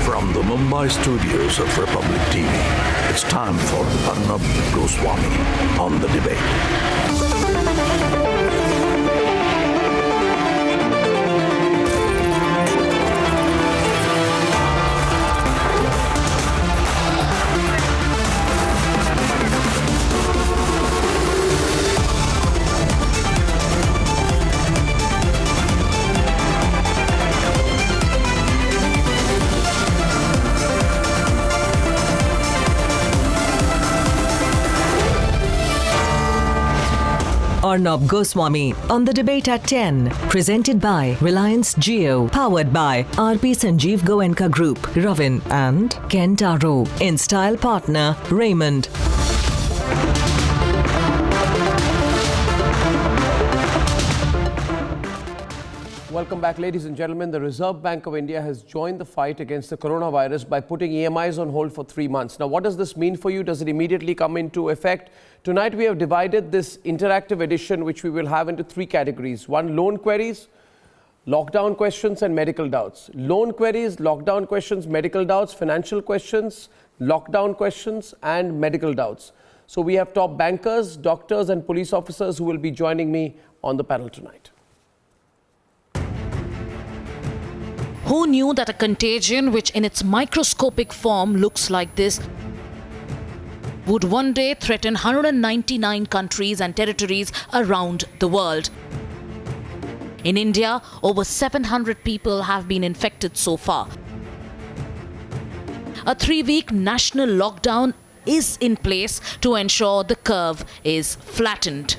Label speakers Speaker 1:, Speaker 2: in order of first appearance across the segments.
Speaker 1: From the Mumbai studios of Republic TV, it's time for Arnab Goswami on The Debate.
Speaker 2: Arnab Goswami on The Debate at 10. Presented by Reliance Jio. Powered by RP Sanjeev Goenka Group, Ravin and Kentaro. In style partner, Raymond.
Speaker 3: Welcome back, ladies and gentlemen. The Reserve Bank of India has joined the fight against the coronavirus by putting EMIs on hold for 3 months. Now, what does this mean for you? Does it immediately come into effect? Tonight, we have divided this interactive edition, which we will have into 3 categories. 1, loan queries, lockdown questions, and medical doubts. Loan queries, lockdown questions, medical doubts, financial questions, lockdown questions, and medical doubts. So we have top bankers, doctors, and police officers who will be joining me on the panel tonight.
Speaker 4: Who knew that a contagion, which in its microscopic form looks like this, would one day threaten 199 countries and territories around the world? In India, over 700 people have been infected so far. A 3-week national lockdown is in place to ensure the curve is flattened.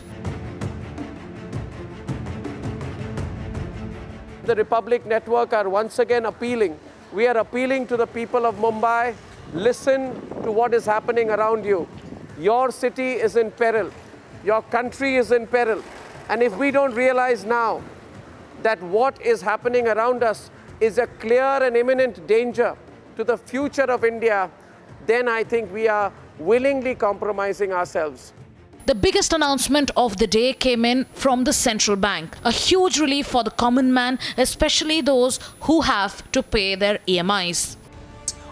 Speaker 3: The Republic Network are once again appealing. We are appealing to the people of Mumbai. Listen to what is happening around you. Your city is in peril. Your country is in peril. And if we don't realize now that what is happening around us is a clear and imminent danger to the future of India, then I think we are willingly compromising ourselves.
Speaker 4: The biggest announcement of the day came in from the central bank. A huge relief for the common man, especially those who have to pay their EMIs.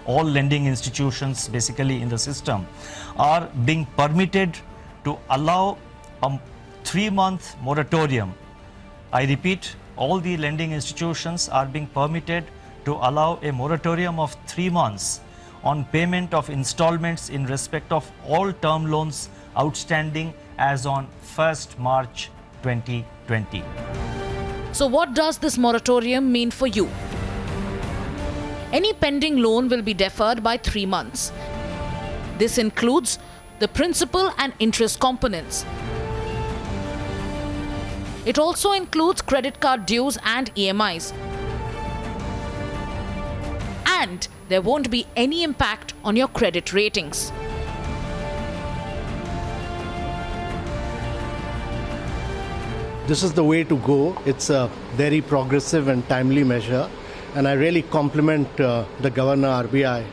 Speaker 5: All lending institutions basically in the system are being permitted to allow a 3-month moratorium. I repeat, all the lending institutions are being permitted to allow a moratorium of 3 months on payment of installments in respect of all term loans outstanding as on 1st March 2020.
Speaker 4: So what does this moratorium mean for you? Any pending loan will be deferred by 3 months. This includes the principal and interest components. It also includes credit card dues and EMIs. And there won't be any impact on your credit ratings.
Speaker 6: This is the way to go. It's a very progressive and timely measure. And I really compliment the Governor RBI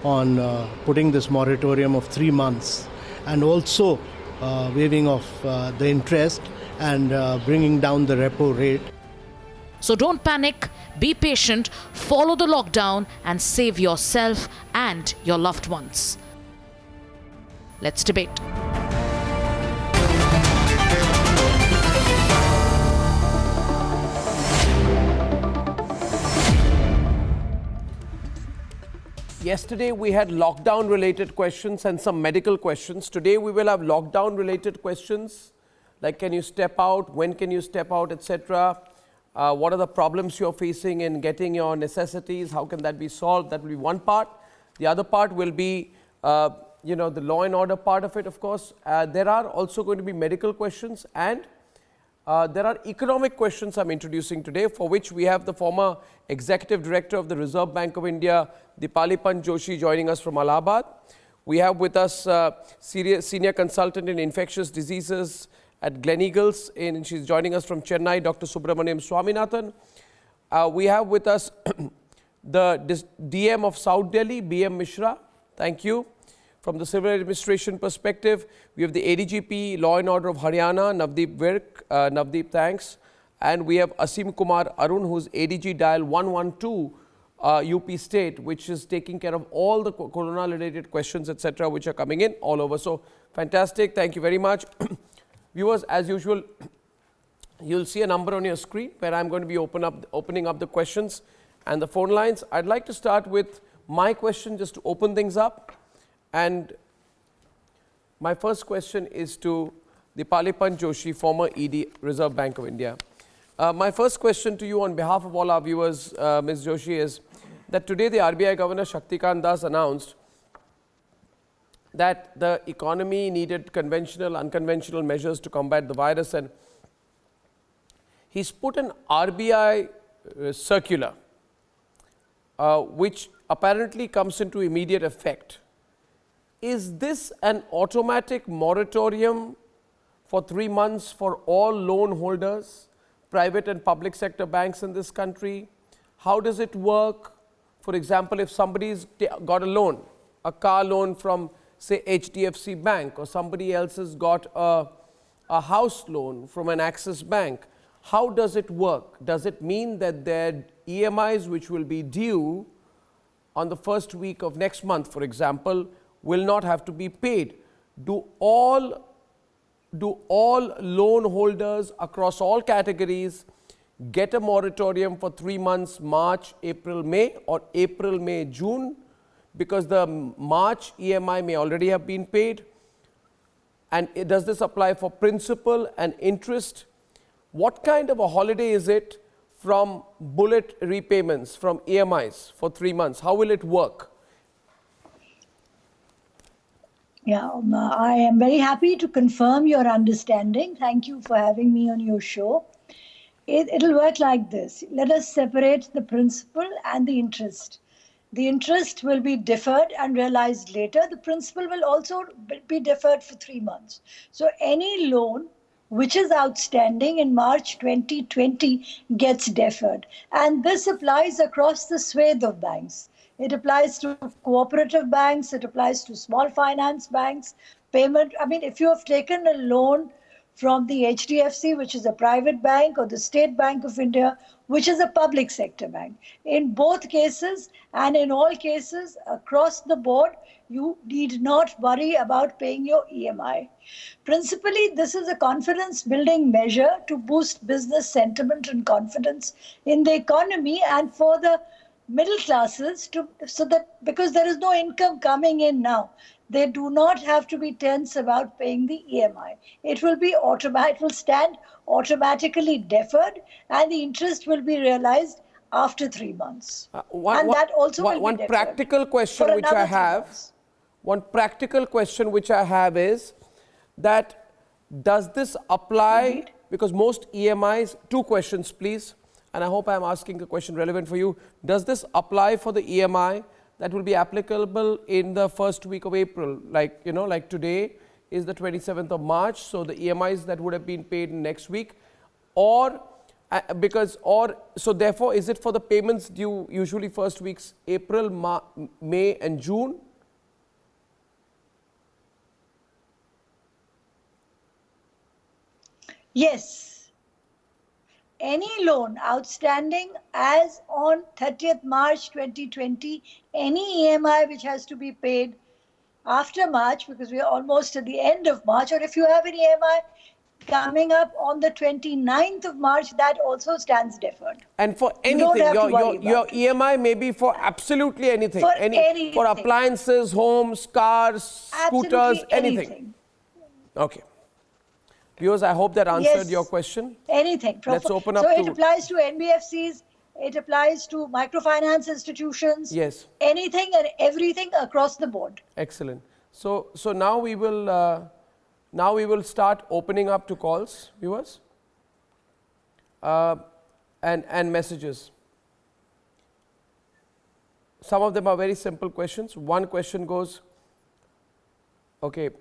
Speaker 6: on putting this moratorium of 3 months and also waiving of the interest and bringing down the repo rate.
Speaker 4: So don't panic, be patient, follow the lockdown and save yourself and your loved ones. Let's debate.
Speaker 3: Yesterday we had lockdown related questions and some medical questions. Today we will have lockdown related questions like can you step out, when can you step out, etc. What are the problems you're facing in getting your necessities, how can that be solved? That will be one part. The other part will be the law and order part of it, of course. There are also going to be medical questions and there are economic questions I'm introducing today, for which we have the former Executive Director of the Reserve Bank of India, Dipali Pant Joshi, joining us from Allahabad. We have with us Senior Consultant in Infectious Diseases at Gleneagles, and she's joining us from Chennai, Dr. Subramaniam Swaminathan. We have with us the DM of South Delhi, BM Mishra. Thank you. From the civil administration perspective, we have the ADGP Law and Order of Haryana, Navdeep Virk. Navdeep, thanks. And we have Asim Kumar Arun, who's ADG Dial 112 UP State, which is taking care of all the corona-related questions, etc., which are coming in all over. So, fantastic. Thank you very much. Viewers, as usual, you'll see a number on your screen where I'm going to be opening up the questions and the phone lines. I'd like to start with my question just to open things up. And my first question is to Dipali Pant Joshi, former ED, Reserve Bank of India. My first question to you on behalf of all our viewers, Ms. Joshi, is that today the RBI Governor Shaktikant Das announced that the economy needed conventional, unconventional measures to combat the virus, and he's put an RBI circular which apparently comes into immediate effect. Is this an automatic moratorium for 3 months for all loan holders, private and public sector banks in this country? How does it work? For example, if somebody's got a loan, a car loan from say HDFC Bank, or somebody else has got a house loan from an Axis Bank, how does it work? Does it mean that their EMIs which will be due on the first week of next month, for example, will not have to be paid? Do all loan holders across all categories get a moratorium for 3 months, March, April, May, or April, May, June? Because the March EMI may already have been paid. And does this apply for principal and interest? What kind of a holiday is it from bullet repayments, from EMIs for 3 months? How will it work?
Speaker 7: Yeah, I am very happy to confirm your understanding. Thank you for having me on your show. It'll work like this. Let us separate the principal and the interest. The interest will be deferred and realized later. The principal will also be deferred for 3 months. So any loan which is outstanding in March 2020 gets deferred. And this applies across the swathe of banks. It applies to cooperative banks, it applies to small finance banks, if you have taken a loan from the HDFC, which is a private bank, or the State Bank of India, which is a public sector bank. In both cases and in all cases across the board, you need not worry about paying your EMI. Principally, this is a confidence building measure to boost business sentiment and confidence in the economy, and for the middle classes, so that because there is no income coming in now, they do not have to be tense about paying the EMI. It will be automatic, it will stand automatically deferred, and the interest will be realized after 3 months. That also will be
Speaker 3: one
Speaker 7: deferred
Speaker 3: practical question
Speaker 7: for
Speaker 3: which I
Speaker 7: another 3
Speaker 3: have.
Speaker 7: months.
Speaker 3: One practical question which I have is that does this apply, because most EMIs, 2 questions please, and I hope I am asking a question relevant for you. Does this apply for the EMI that will be applicable in the first week of April? Like, you know, like today is the 27th of March, so the EMIs that would have been paid next week, or so therefore is it for the payments due usually first weeks April, May and June?
Speaker 7: Yes. Any loan outstanding as on 30th March 2020, any EMI which has to be paid after March, because we are almost at the end of March, or if you have an EMI coming up on the 29th of March, that also stands deferred.
Speaker 3: And for
Speaker 7: You don't
Speaker 3: anything,
Speaker 7: have to worry
Speaker 3: your
Speaker 7: about it.
Speaker 3: EMI may be for absolutely anything.
Speaker 7: For anything.
Speaker 3: For appliances, homes, cars, scooters,
Speaker 7: Absolutely
Speaker 3: anything. Okay. Viewers, I hope that answered your question.
Speaker 7: Anything.
Speaker 3: Let's open up
Speaker 7: so
Speaker 3: to...
Speaker 7: it applies to NBFCs, it applies to microfinance institutions.
Speaker 3: Yes.
Speaker 7: Anything and everything across the board.
Speaker 3: Excellent. So now we will start opening up to calls, viewers, and messages. Some of them are very simple questions. One question goes, okay,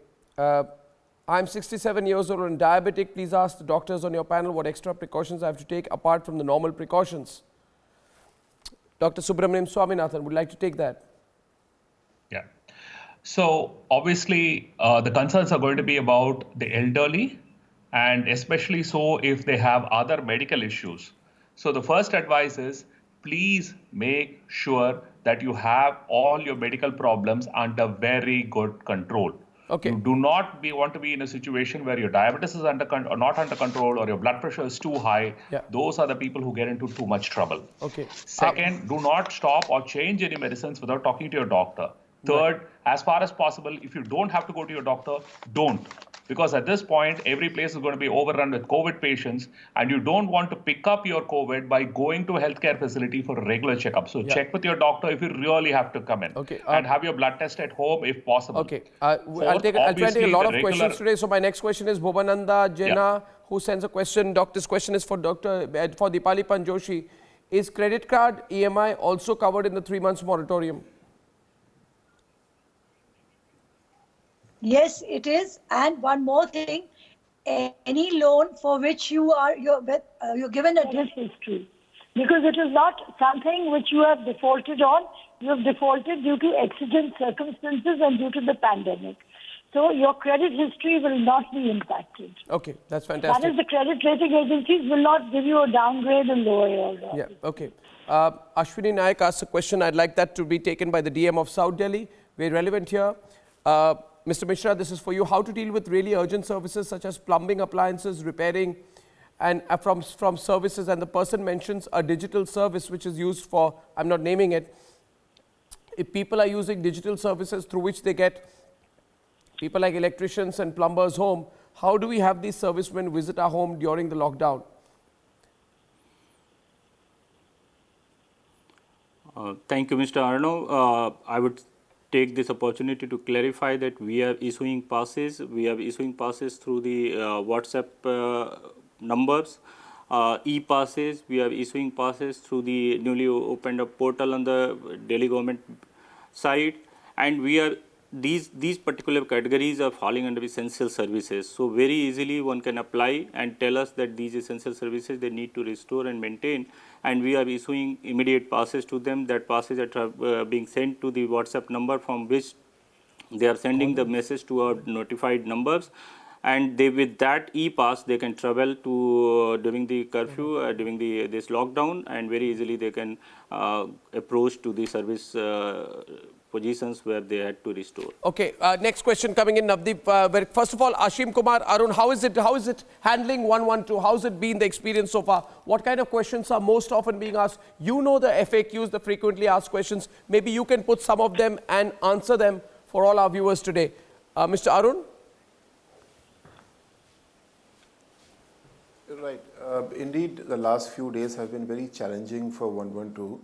Speaker 3: I'm 67 years old and diabetic. Please ask the doctors on your panel what extra precautions I have to take apart from the normal precautions. Dr. Subramanian Swaminathan would like to take that.
Speaker 8: Yeah. So obviously, the concerns are going to be about the elderly, and especially so if they have other medical issues. So the first advice is please make sure that you have all your medical problems under very good control.
Speaker 3: Okay.
Speaker 8: You do not want to be in a situation where your diabetes is not under control or your blood pressure is too high.
Speaker 3: Yeah.
Speaker 8: Those are the people who get into too much trouble.
Speaker 3: Okay.
Speaker 8: Second, do not stop or change any medicines without talking to your doctor. Third, as far as possible, if you don't have to go to your doctor, don't. Because at this point, every place is going to be overrun with COVID patients, and you don't want to pick up your COVID by going to a healthcare facility for a regular checkup. So check with your doctor if you really have to come in.
Speaker 3: Okay,
Speaker 8: and have your blood test at home if possible.
Speaker 3: Okay. I'll try to take a lot of questions today. So my next question is Bhuvananda Jena, who sends a question. This question is for for Dipali Panjoshi. Is credit card EMI also covered in the 3 months moratorium?
Speaker 7: Yes, it is. And one more thing, any loan for which you're given a credit history, because it is not something which you have defaulted on. You have defaulted due to exigent circumstances and due to the pandemic. So your credit history will not be impacted.
Speaker 3: Okay, that's fantastic.
Speaker 7: That is, the credit rating agencies will not give you a downgrade and lower your
Speaker 3: Yeah, okay. Ashwini Nayak asked a question. I'd like that to be taken by the DM of South Delhi. Very relevant here. Mr. Mishra, this is for you. How to deal with really urgent services such as plumbing, appliances, repairing, and from services. And the person mentions a digital service which is used for, I'm not naming it. If people are using digital services through which they get people like electricians and plumbers home, how do we have these servicemen visit our home during the lockdown?
Speaker 9: Thank you, Mr. Arnav. I would take this opportunity to clarify that we are issuing passes. We are issuing passes through the WhatsApp numbers, e-passes. We are issuing passes through the newly opened up portal on the Delhi government side, and we are these particular categories are falling under essential services. So very easily one can apply and tell us that these essential services they need to restore and maintain, and we are issuing immediate passes to them. That passes are being sent to the WhatsApp number from which they are sending the message to our notified numbers, and they with that e-pass they can travel to during the curfew during this lockdown, and very easily they can approach to the service positions where they had to restore.
Speaker 3: Okay, next question coming in, Navdeep. First of all, Ashim Kumar, Arun, how is it handling 112? How's it been the experience so far? What kind of questions are most often being asked? You know the FAQs, the frequently asked questions. Maybe you can put some of them and answer them for all our viewers today. Mr. Arun?
Speaker 10: Right. Indeed, the last few days have been very challenging for 112.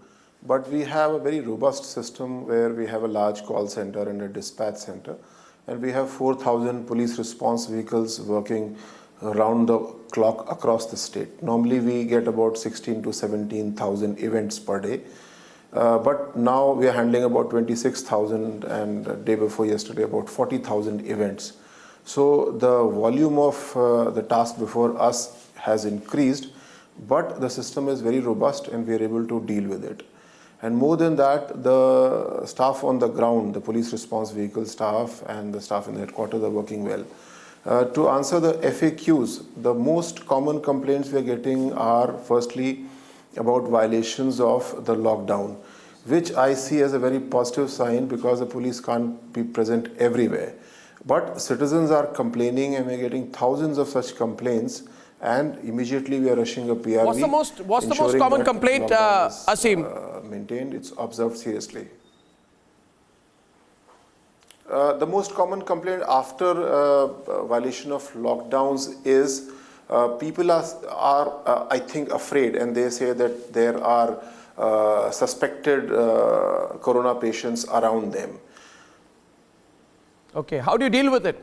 Speaker 10: But we have a very robust system where we have a large call center and a dispatch center. And we have 4,000 police response vehicles working around the clock across the state. Normally, we get about 16 to 17,000 events per day. But now we are handling about 26,000 and the day before yesterday about 40,000 events. So the volume of the task before us has increased, but the system is very robust and we are able to deal with it. And more than that, the staff on the ground, the police response vehicle staff and the staff in the headquarters are working well. To answer the FAQs, the most common complaints we are getting are firstly about violations of the lockdown, which I see as a very positive sign because the police can't be present everywhere. But citizens are complaining and we're getting thousands of such complaints, and immediately we are rushing a PRV.
Speaker 3: What's the most common complaint, Asim?
Speaker 10: Maintained, it's observed seriously. The most common complaint after violation of lockdowns is people are I think, afraid, and they say that there are suspected corona patients around them.
Speaker 3: Okay, how do you deal with it?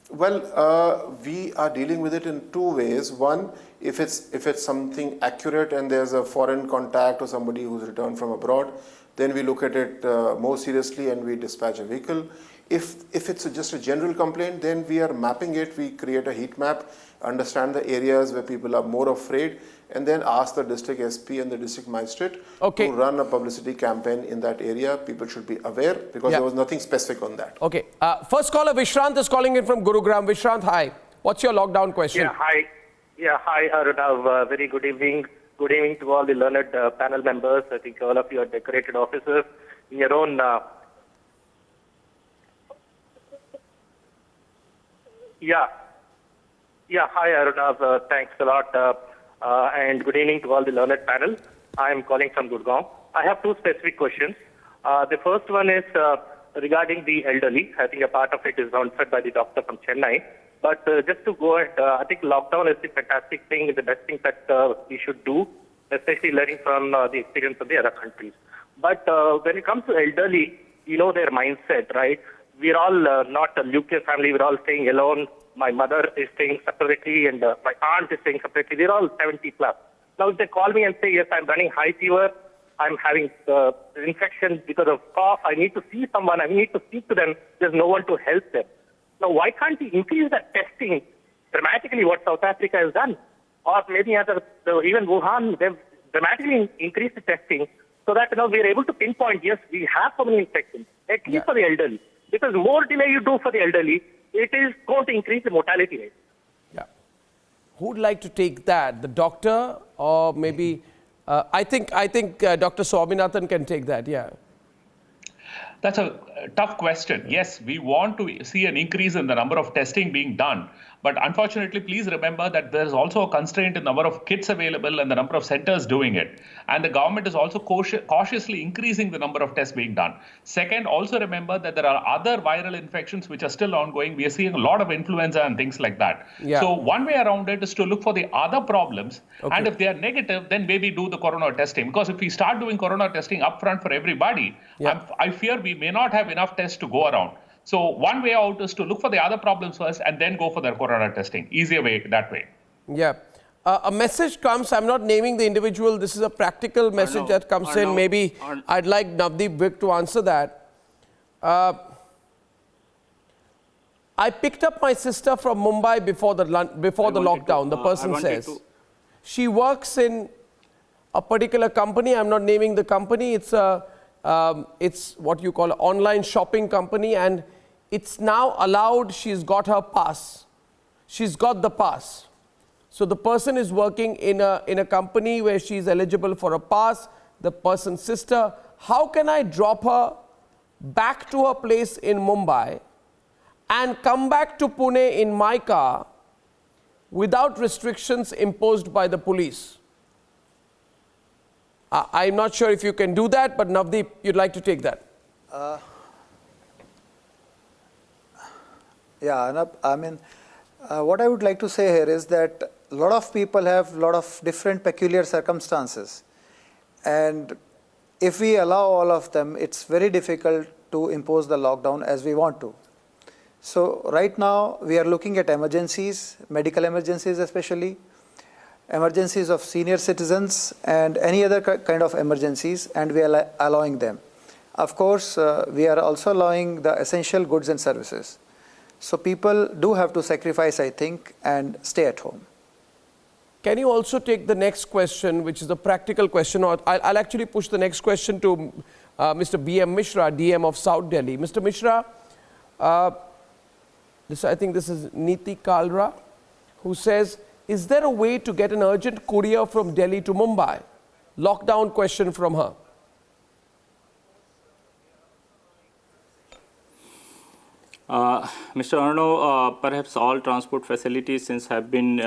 Speaker 10: Well, we are dealing with it in two ways. One, if it's something accurate and there's a foreign contact or somebody who's returned from abroad, then we look at it more seriously and we dispatch a vehicle. If it's just a general complaint, then we are mapping it. We create a heat map, understand the areas where people are more afraid, and then ask the district SP and the district magistrate to run a publicity campaign in that area. People should be aware because there was nothing specific on that.
Speaker 3: Okay. First caller, Vishrant is calling in from Gurugram. Vishrant, hi. What's your lockdown question?
Speaker 11: Yeah, hi. Yeah, hi, Arnav. Very good evening. Good evening to all the learned panel members. I think all of you are decorated officers in your own. Yeah, hi, Arnav. Thanks a lot. And good evening to all the learned panel. I am calling from Gurgaon. I have two specific questions. The first one is regarding the elderly. I think a part of it is answered by the doctor from Chennai. But just to go ahead, I think lockdown is the fantastic thing, the best thing that we should do, especially learning from the experience of the other countries. But when it comes to elderly, you know their mindset, right? We're all not a nuclear family. We're all staying alone. My mother is staying separately and my aunt is staying separately. They're all 70 plus. Now, if they call me and say, yes, I'm running high fever, I'm having infection because of cough, I need to see someone, I need to speak to them, there's no one to help them. Now, why can't we increase that testing dramatically, what South Africa has done? Or maybe even Wuhan, they've dramatically increased the testing so that we're able to pinpoint, yes, we have so many infections, at least for the elderly. Because more delay you do for the elderly, it is going to increase the mortality rate.
Speaker 3: Yeah. Who would like to take that? The doctor or maybe, I think Dr. Swaminathan can take that, yeah.
Speaker 8: That's a tough question. Yes, we want to see an increase in the number of testing being done. But unfortunately, please remember that there is also a constraint in the number of kits available and the number of centers doing it. And the government is also cautiously increasing the number of tests being done. Second, also remember that there are other viral infections which are still ongoing. We are seeing a lot of influenza and things like that. Yeah. So one way around it is to look for the other problems. Okay. And if they are negative, then maybe do the corona testing. Because if we start doing corona testing upfront for everybody, I fear we may not have enough tests to go around. So one way out is to look for the other problems first and then go for the corona testing. Easier way that way.
Speaker 3: Yeah. A message comes, I'm not naming the individual, this is a practical message that comes in. Maybe I'd like Navdeep Vik to answer that. I picked up my sister from Mumbai before the lockdown, the person says. She works in a particular company, I'm not naming the company, it's what you call an online shopping company, and it's now allowed, she's got her pass. She's got the pass. So the person is working in a company where she's eligible for a pass, the person's sister. How can I drop her back to her place in Mumbai and come back to Pune in my car without restrictions imposed by the police? I'm not sure if you can do that, but Navdeep, you'd like to take that.
Speaker 12: What I would like to say here is that a lot of people have a lot of different peculiar circumstances. And if we allow all of them, it's very difficult to impose the lockdown as we want to. So right now, we are looking at emergencies, medical emergencies especially, emergencies of senior citizens and any other kind of emergencies, and we are allowing them. Of course, we are also allowing the essential goods and services. So people do have to sacrifice, I think, and stay at home.
Speaker 3: Can you also take the next question, which is a practical question, or I'll actually push the next question to Mr. B.M. Mishra, DM of South Delhi. Mr. Mishra, I think this is Niti Kalra, who says, is there a way to get an urgent courier from Delhi to Mumbai? Lockdown question from her.
Speaker 9: Mr. Arno, perhaps all transport facilities since have been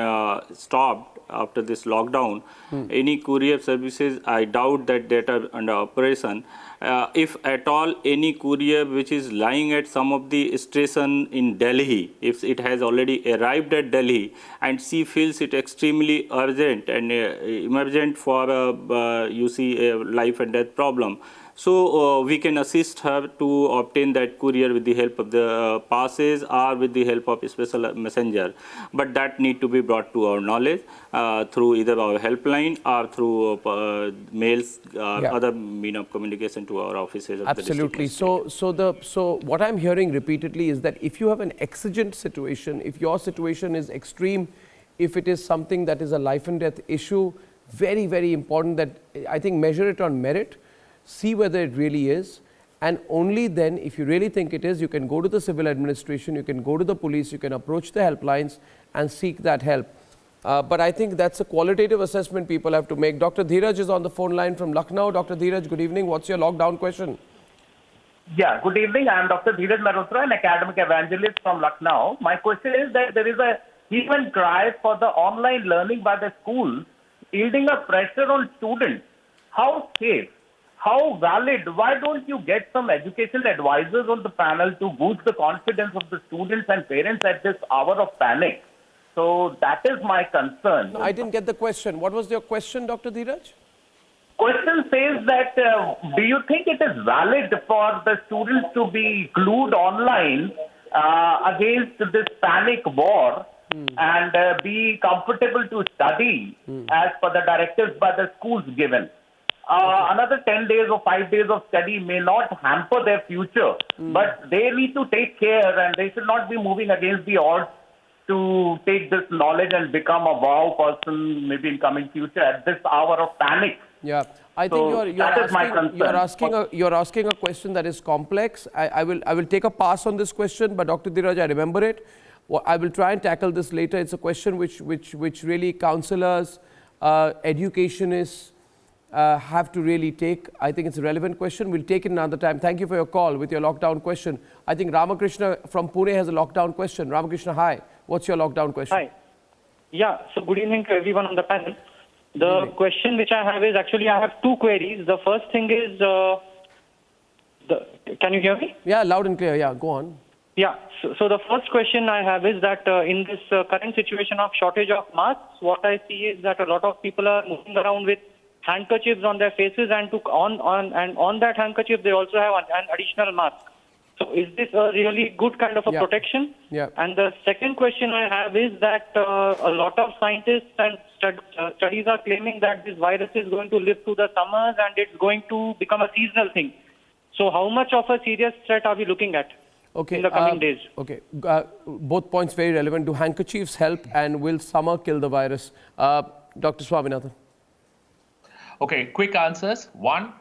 Speaker 9: stopped after this lockdown. Any courier services, I doubt that they are under operation. If at all any courier which is lying at some of the station in Delhi, if it has already arrived at Delhi and she feels it extremely urgent and emergent for a life and death problem, so we can assist her to obtain that courier with the help of the passes or with the help of a special messenger. But that need to be brought to our knowledge through either our helpline or through mails or other mean of communication to our offices.
Speaker 3: Absolutely. So what I'm hearing repeatedly is that if you have an exigent situation, if your situation is extreme, if it is something that is a life and death issue, very, very important that I think measure it on merit. See whether it really is, and only then, if you really think it is, you can go to the civil administration, you can go to the police, you can approach the helplines and seek that help. But I think that's a qualitative assessment people have to make. Dr. Dheeraj is on the phone line from Lucknow. Dr. Dheeraj, good evening. What's your lockdown question?
Speaker 13: Yeah, good evening. I am Dr. Dheeraj Malhotra, an academic evangelist from Lucknow. My question is that there is a human cry for the online learning by the schools, yielding a pressure on students. How safe? How valid? Why don't you get some educational advisors on the panel to boost the confidence of the students and parents at this hour of panic? So that is my concern.
Speaker 3: No, I didn't get the question. What was your question, Dr. Dheeraj?
Speaker 13: Question says that do you think it is valid for the students to be glued online against this panic war and be comfortable to study as per the directives by the schools given? Another 10 days or 5 days of study may not hamper their future, but they need to take care and they should not be moving against the odds to take this knowledge and become a wow person maybe in coming future at this hour of panic.
Speaker 3: Yeah, I
Speaker 13: So
Speaker 3: think
Speaker 13: that is my concern.
Speaker 3: you're asking a question that is complex. I will take a pass on this question, but Dr. Dheeraj, I remember it. Well, I will try and tackle this later. It's a question which really counselors, educationists have to really take. I think it's a relevant question. We'll take it another time. Thank you for your call with your lockdown question. I think Ramakrishna from Pune has a lockdown question. Ramakrishna, hi. What's your lockdown question?
Speaker 14: Hi. Yeah, so good evening to everyone on the panel. The question which I have is actually I have two queries. The first thing is, can you hear me?
Speaker 3: Yeah, loud and clear. Yeah, go on.
Speaker 14: Yeah, so the first question I have is that in this current situation of shortage of masks, what I see is that a lot of people are moving around with handkerchiefs on their faces and on that handkerchief they also have an additional mask. So is this a really good kind of a protection?
Speaker 3: Yeah.
Speaker 14: And the second question I have is that a lot of scientists and studies are claiming that this virus is going to live through the summers and it's going to become a seasonal thing. So how much of a serious threat are we looking at in the coming days?
Speaker 3: Okay, both points very relevant. Do handkerchiefs help and will summer kill the virus? Dr. Swaminathan.
Speaker 8: Okay, quick answers. One,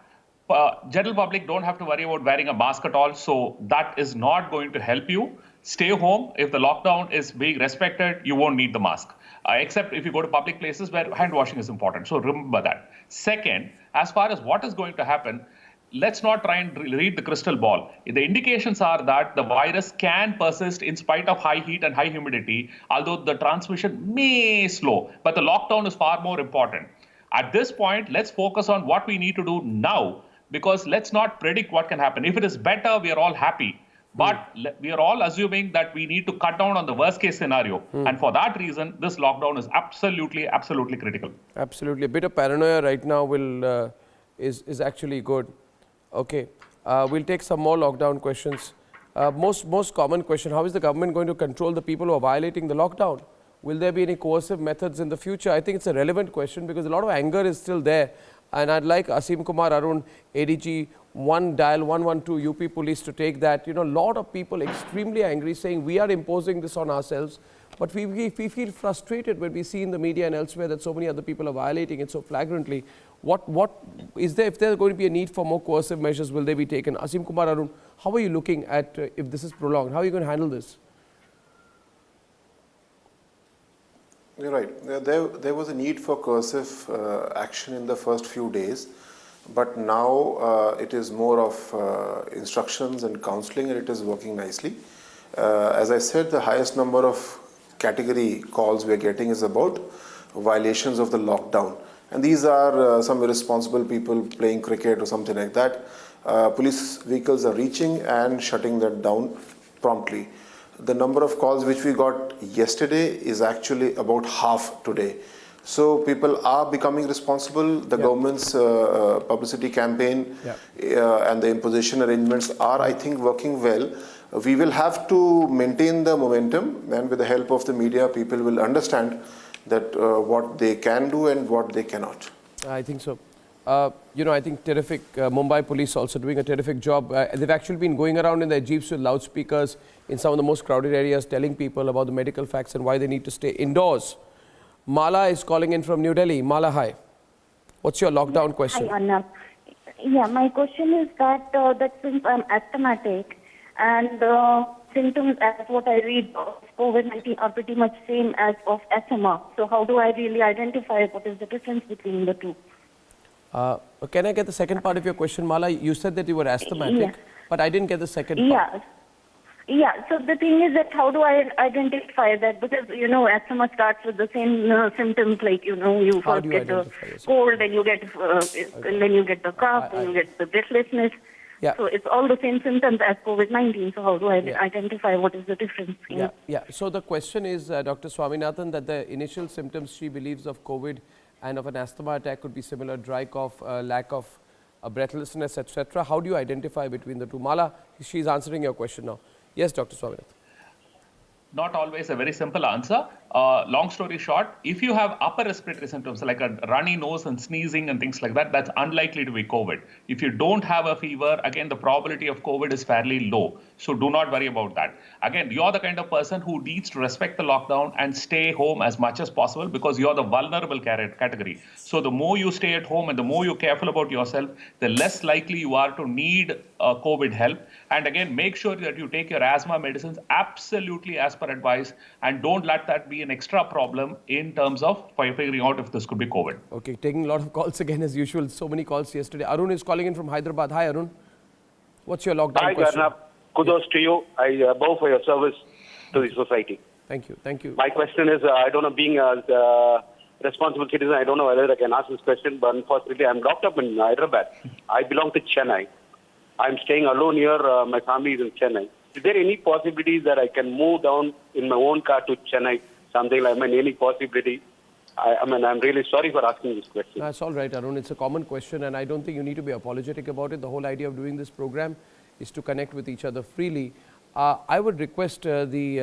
Speaker 8: general public don't have to worry about wearing a mask at all. So that is not going to help you. Stay home. If the lockdown is being respected, you won't need the mask. Except if you go to public places where hand washing is important. So remember that. Second, as far as what is going to happen, let's not try and read the crystal ball. The indications are that the virus can persist in spite of high heat and high humidity, although the transmission may slow. But the lockdown is far more important. At this point, let's focus on what we need to do now, because let's not predict what can happen. If it is better, we are all happy. But we are all assuming that we need to cut down on the worst case scenario. And for that reason, this lockdown is absolutely, absolutely critical.
Speaker 3: Absolutely. A bit of paranoia right now is actually good. Okay. We'll take some more lockdown questions. Most common question, how is the government going to control the people who are violating the lockdown? Will there be any coercive methods in the future? I think it's a relevant question because a lot of anger is still there. And I'd like Asim Kumar Arun, ADG, dial 112 UP Police to take that. You know, a lot of people extremely angry saying we are imposing this on ourselves. But we feel frustrated when we see in the media and elsewhere that so many other people are violating it so flagrantly. What is there, if there's going to be a need for more coercive measures, will they be taken? Asim Kumar Arun, how are you looking at if this is prolonged? How are you going to handle this?
Speaker 10: You're right. There was a need for coercive action in the first few days, but now it is more of instructions and counseling, and it is working nicely. As I said, the highest number of category calls we are getting is about violations of the lockdown. And these are some irresponsible people playing cricket or something like that. Police vehicles are reaching and shutting that down promptly. The number of calls which we got yesterday is actually about half today. So people are becoming responsible. The government's publicity campaign and the imposition arrangements are, I think, working well. We will have to maintain the momentum, and with the help of the media, people will understand that what they can do and what they cannot.
Speaker 3: I think so. You know, I think terrific. Mumbai police also doing a terrific job. They've actually been going around in their jeeps with loudspeakers in some of the most crowded areas, telling people about the medical facts and why they need to stay indoors. Mala is calling in from New Delhi. Mala, hi. What's your lockdown question?
Speaker 15: Hi, Arnab. Yeah, my question is that since I'm asthmatic and symptoms, as what I read of COVID-19, are pretty much same as of asthma. So how do I really identify what is the difference between the two?
Speaker 3: Can I get the second part of your question, Mala? You said that you were asthmatic,
Speaker 15: Yeah.
Speaker 3: but I didn't get the second part.
Speaker 15: Yeah. Yeah, so the thing is that how do I identify that? Because, asthma starts with the same symptoms, like, you
Speaker 3: How
Speaker 15: first
Speaker 3: do you
Speaker 15: get the
Speaker 3: identify yourself?
Speaker 15: cold, then you get the cough, then you get the breathlessness.
Speaker 3: Yeah.
Speaker 15: So it's all the same symptoms as COVID-19. So how do I identify what is the difference?
Speaker 3: Yeah. So the question is, Dr. Swaminathan, that the initial symptoms she believes of COVID and of an asthma attack could be similar: dry cough, lack of breathlessness, etc. How do you identify between the two? Mala, she's answering your question now. Yes, Dr. Swaminathan.
Speaker 8: Not always a very simple answer. Long story short, if you have upper respiratory symptoms like a runny nose and sneezing and things like that, that's unlikely to be COVID. If you don't have a fever, again, the probability of COVID is fairly low. So do not worry about that. Again, you're the kind of person who needs to respect the lockdown and stay home as much as possible, because you're the vulnerable category. So the more you stay at home and the more you're careful about yourself, the less likely you are to need COVID help. And again, make sure that you take your asthma medicines absolutely as per advice, and don't let that be an extra problem in terms of figuring out if this could be COVID.
Speaker 3: Okay, taking a lot of calls again as usual. So many calls yesterday. Arun is calling in from Hyderabad. Hi, Arun. What's your lockdown question?
Speaker 16: Hi, Garnab. Kudos to you. I bow for your service to the society.
Speaker 3: Thank you. Thank you.
Speaker 16: My question is, I don't know, being a responsible citizen, I don't know whether I can ask this question, but unfortunately, I'm locked up in Hyderabad. I belong to Chennai. I'm staying alone here. My family is in Chennai. Is there any possibility that I can move down in my own car to Chennai? Something like, any possibility? I'm really sorry for asking this question.
Speaker 3: That's all right, Arun. It's a common question, and I don't think you need to be apologetic about it. The whole idea of doing this program is to connect with each other freely. I would request maybe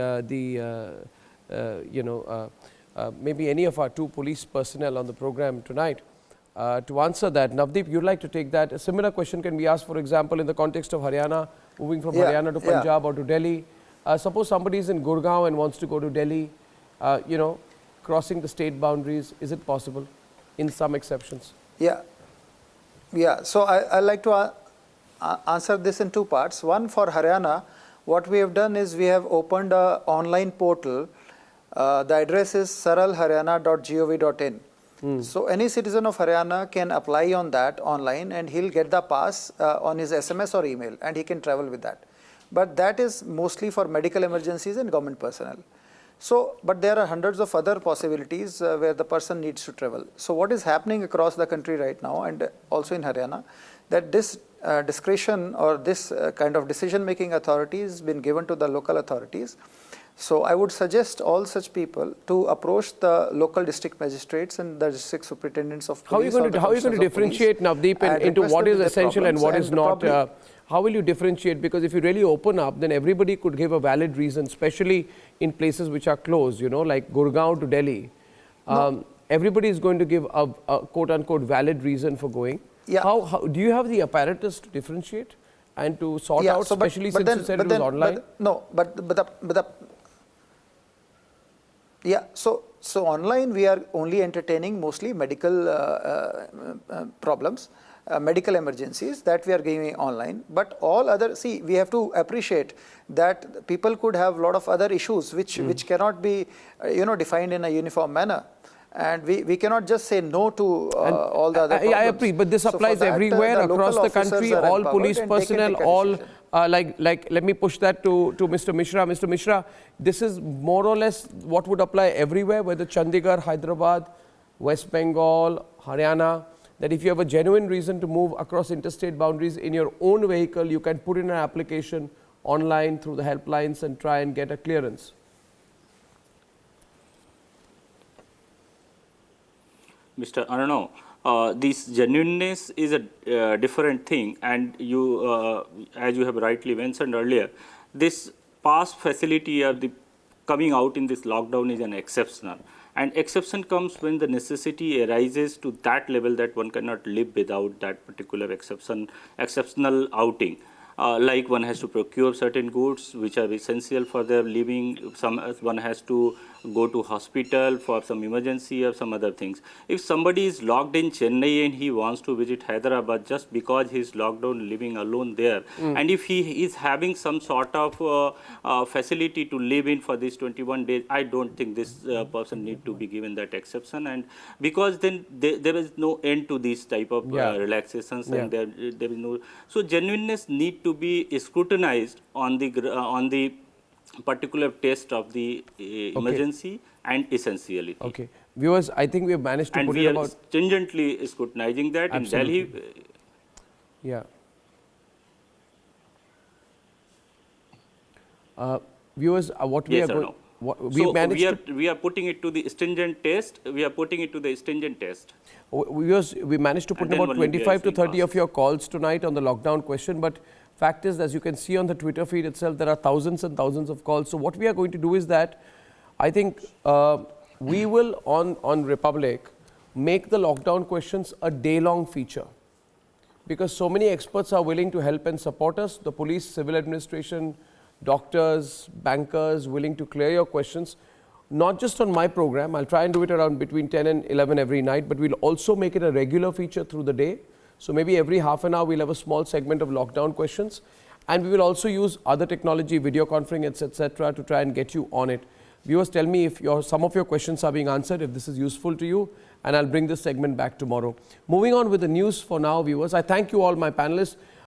Speaker 3: any of our two police personnel on the program tonight to answer that. Navdeep, you'd like to take that. A similar question can be asked, for example, in the context of Haryana, moving from Haryana to Punjab or to Delhi. Suppose somebody is in Gurgaon and wants to go to Delhi, crossing the state boundaries. Is it possible in some exceptions?
Speaker 12: Yeah. So I like to answer this in two parts. One, for Haryana, what we have done is we have opened an online portal. The address is saralharyana.gov.in. So any citizen of Haryana can apply on that online, and he'll get the pass on his SMS or email, and he can travel with that. But that is mostly for medical emergencies and government personnel. So, but there are hundreds of other possibilities where the person needs to travel. So what is happening across the country right now, and also in Haryana, that this discretion or this kind of decision-making authority has been given to the local authorities. So I would suggest all such people to approach the local district magistrates and the district superintendents of police.
Speaker 3: How are you going to differentiate, Navdeep, into what is essential and what is not? How will you differentiate? Because if you really open up, then everybody could give a valid reason, especially in places which are closed, like Gurgaon to Delhi. Everybody is going to give a quote-unquote valid reason for going.
Speaker 12: Yeah.
Speaker 3: How do you have the apparatus to differentiate and to sort out, especially since you said it was online?
Speaker 12: So online we are only entertaining mostly medical problems, medical emergencies that we are giving online. But all other, we have to appreciate that people could have a lot of other issues which cannot be, defined in a uniform manner. And we cannot just say no to all the other problems.
Speaker 3: I agree, but this applies everywhere across the country. All police personnel, all let me push that to Mr. Mishra. Mr. Mishra, this is more or less what would apply everywhere, whether Chandigarh, Hyderabad, West Bengal, Haryana, that if you have a genuine reason to move across interstate boundaries in your own vehicle, you can put in an application online through the helplines and try and get a clearance.
Speaker 9: Mr. Arnav, this genuineness is a different thing, and you, as you have rightly mentioned earlier, this pass facility of the coming out in this lockdown is an exceptional. And exception comes when the necessity arises to that level that one cannot live without that particular exceptional outing. like one has to procure certain goods which are essential for their living. One has to go to hospital for some emergency or some other things. If somebody is locked in Chennai and he wants to visit Hyderabad just because he is locked down living alone there, and if he is having some sort of facility to live in for these 21 days, I don't think this person need to be given that exception, and because then there is no end to these type of relaxations, and there is no, so genuineness need to be scrutinized on the particular test of the emergency and essentiality.
Speaker 3: Okay. Viewers, I think we have managed to put it about...
Speaker 9: And we are stringently scrutinizing that.
Speaker 3: Absolutely.
Speaker 9: In Delhi.
Speaker 3: Viewers, what we
Speaker 9: Yes
Speaker 3: are going...
Speaker 9: no?
Speaker 3: We
Speaker 9: are putting it to the stringent test. We are putting it to the stringent test.
Speaker 3: We managed to put about 25 to 30 of your calls tonight on the lockdown question, but fact is, as you can see on the Twitter feed itself, there are thousands and thousands of calls. So what we are going to do is that I think we will on Republic make the lockdown questions a day-long feature, because so many experts are willing to help and support us. The police, civil administration, doctors, bankers willing to clear your questions, not just on my program. I'll try and do it around between 10 and 11 every night, but we'll also make it a regular feature through the day. So maybe every half an hour we'll have a small segment of lockdown questions, and we will also use other technology, video conferencing, etc., to try and get you on it. Viewers, tell me if some of your questions are being answered, if this is useful to you, and I'll bring this segment back tomorrow. Moving on with the news for now, viewers. I thank you all, my panelists.